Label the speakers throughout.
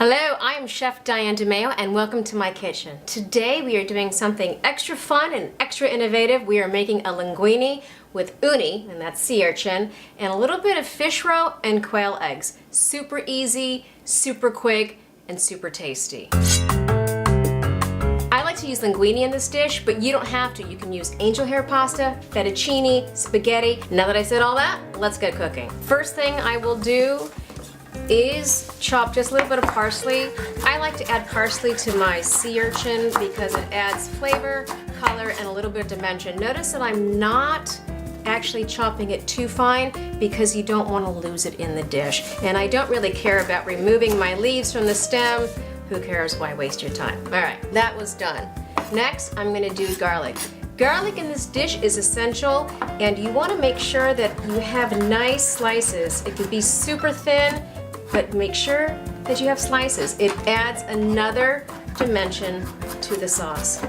Speaker 1: Hello, I am Chef Diane DeMeo and welcome to my kitchen. Today we are doing something extra fun and extra innovative. We are making a linguine with uni, and that's sea urchin, and a little bit of fish roe and quail eggs. Super easy, super quick, and super tasty. I like to use linguine in this dish, but you don't have to. You can use angel hair pasta, fettuccine, spaghetti. Now that I said all that, let's get cooking. First thing I will do is chop just a little bit of parsley. I like to add parsley to my sea urchin because it adds flavor, color, and a little bit of dimension. Notice that I'm not actually chopping it too fine because you don't want to lose it in the dish. And I don't really care about removing my leaves from the stem. Who cares? Why waste your time? All right, that was done. Next, I'm going to do garlic. Garlic in this dish is essential, and you want to make sure that you have nice slices. It could be super thin, but make sure that you have slices. It adds another dimension to the sauce.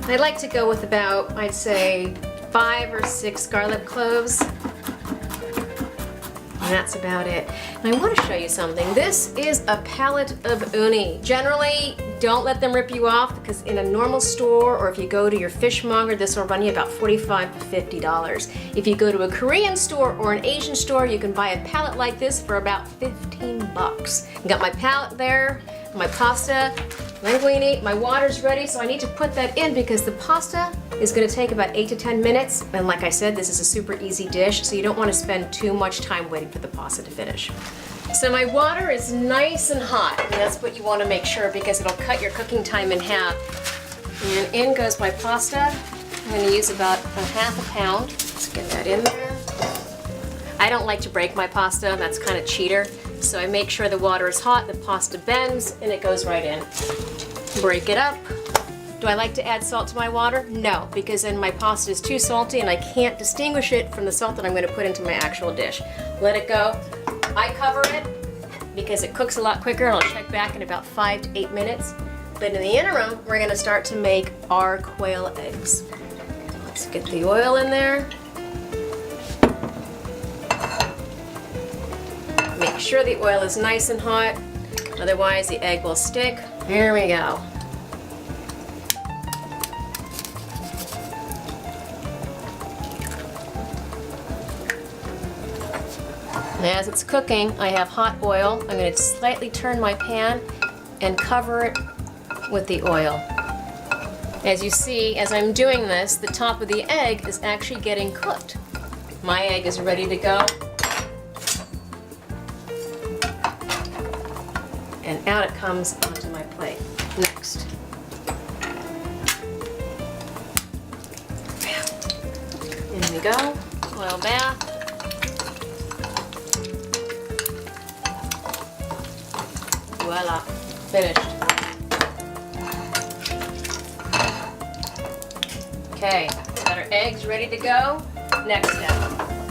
Speaker 1: I like to go with about, I'd say, 5 or 6 garlic cloves. And that's about it. And I want to show you something. This is a pallet of uni. Generally, don't let them rip you off because in a normal store or if you go to your fishmonger, this will run you about $45 to $50. If you go to a Korean store or an Asian store, you can buy a pallet like this for about 15 bucks. I got my pallet there, my pasta, linguine, my water's ready, so I need to put that in because the pasta is going to take about 8 to 10 minutes. And like I said, this is a super easy dish, so you don't want to spend too much time waiting for the pasta to finish. So my water is nice and hot, and that's what you want to make sure because it'll cut your cooking time in half. And in goes my pasta. I'm going to use about a half a pound. Let's get that in there. I don't like to break my pasta, that's kind of cheater. So I make sure the water is hot, the pasta bends, and it goes right in. Break it up. Do I like to add salt to my water? No, because then my pasta is too salty and I can't distinguish it from the salt that I'm going to put into my actual dish. Let it go. I cover it because it cooks a lot quicker, and I'll check back in about 5 to 8 minutes. But in the interim, we're going to start to make our quail eggs. Let's get the oil in there. Make sure the oil is nice and hot, otherwise the egg will stick. Here we go. And as it's cooking, I have hot oil. I'm going to slightly turn my pan and cover it with the oil. As you see, as I'm doing this, the top of the egg is actually getting cooked. My egg is ready to go. And out it comes onto my plate. Next. In we go. Oil bath. Voila. Finished. Okay, got our eggs ready to go. Next step.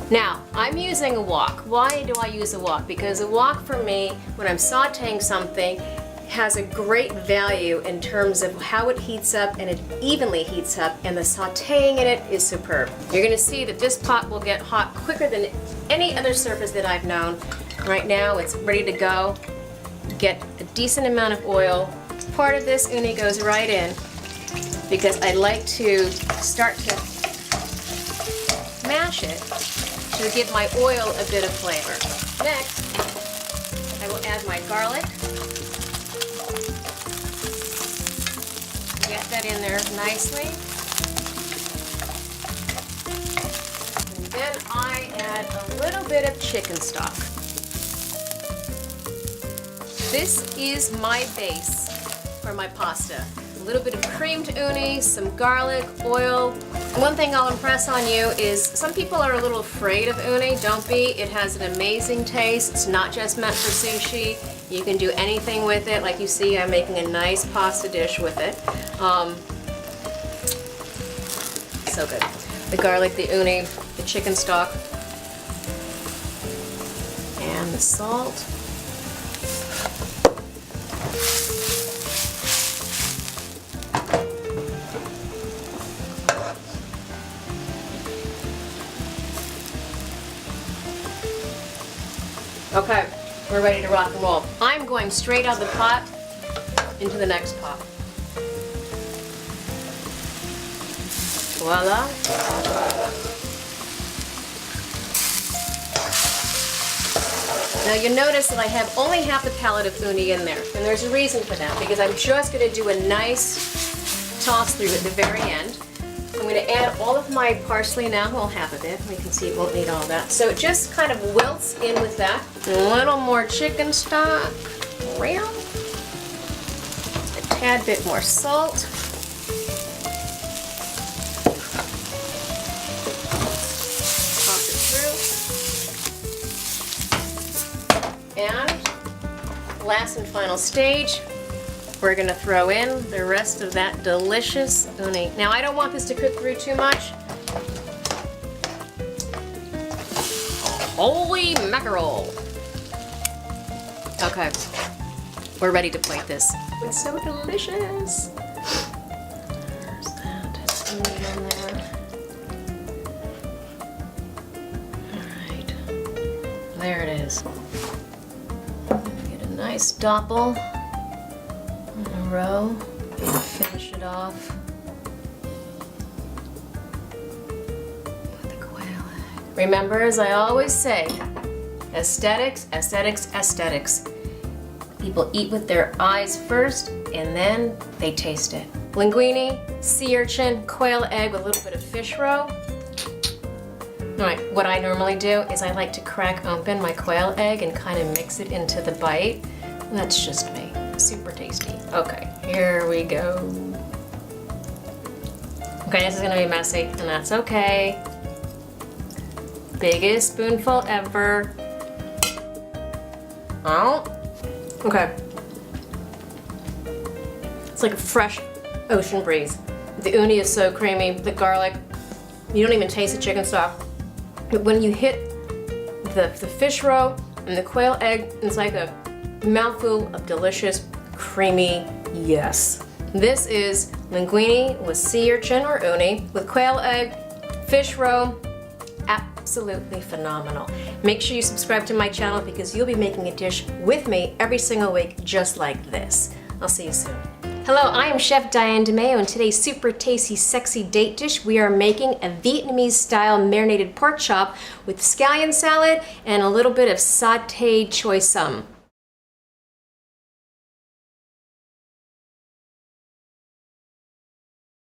Speaker 1: Now, I'm using a wok. Why do I use a wok? Because a wok for me, when I'm sauteing something, has a great value in terms of how it heats up, and it evenly heats up, and the sauteing in it is superb. You're going to see that this pot will get hot quicker than any other surface that I've known. Right now, it's ready to go. Get a decent amount of oil. Part of this uni goes right in because I like to start to mash it to give my oil a bit of flavor. Next, I will add my garlic. Get that in there nicely. And then I add a little bit of chicken stock. This is my base for my pasta. A little bit of creamed uni, some garlic, oil. One thing I'll impress on you is some people are a little afraid of uni. Don't be. It has an amazing taste. It's not just meant for sushi. You can do anything with it. Like you see, I'm making a nice pasta dish with it. So good. The garlic, the uni, the chicken stock, and the salt. Okay, we're ready to rock and roll. I'm going straight out of the pot into the next pot. Voila. Now you notice that I have only half the pallet of uni in there, and there's a reason for that, because I'm just going to do a nice toss through at the very end. I'm going to add all of my parsley now, well, half of it. We can see it won't need all that. So it just kind of wilts in with that. A little more chicken stock, a tad bit more salt. Toss it through. And last and final stage, we're going to throw in the rest of that delicious uni. Now I don't want this to cook through too much. Holy mackerel! Okay, we're ready to plate this. It's so delicious. There's that uni in there. All right, there it is. Get a nice doppel. Row, finish it off with the quail egg. Remember, as I always say, aesthetics, aesthetics, aesthetics. People eat with their eyes first, and then they taste it. Linguine, sea urchin, quail egg with a little bit of fish roe. All right, what I normally do is I like to crack open my quail egg and kind of mix it into the bite. That's just me. Super tasty. Okay, here we go. Okay, this is gonna be messy, and that's okay. Biggest spoonful ever. Oh, okay. It's like a fresh ocean breeze. The uni is so creamy, the garlic, you don't even taste the chicken stock. But when you hit the fish roe and the quail egg, it's like a mouthful of delicious, creamy yes. This is linguine with sea urchin or uni with quail egg, fish roe. Absolutely phenomenal. Make sure you subscribe to my channel because you'll be making a dish with me every single week just like this. I'll see you soon. Hello, I am Chef Diane DeMayo, and today's super tasty, sexy date dish, we are making a Vietnamese-style marinated pork chop with scallion salad and a little bit of sauteed choy sum.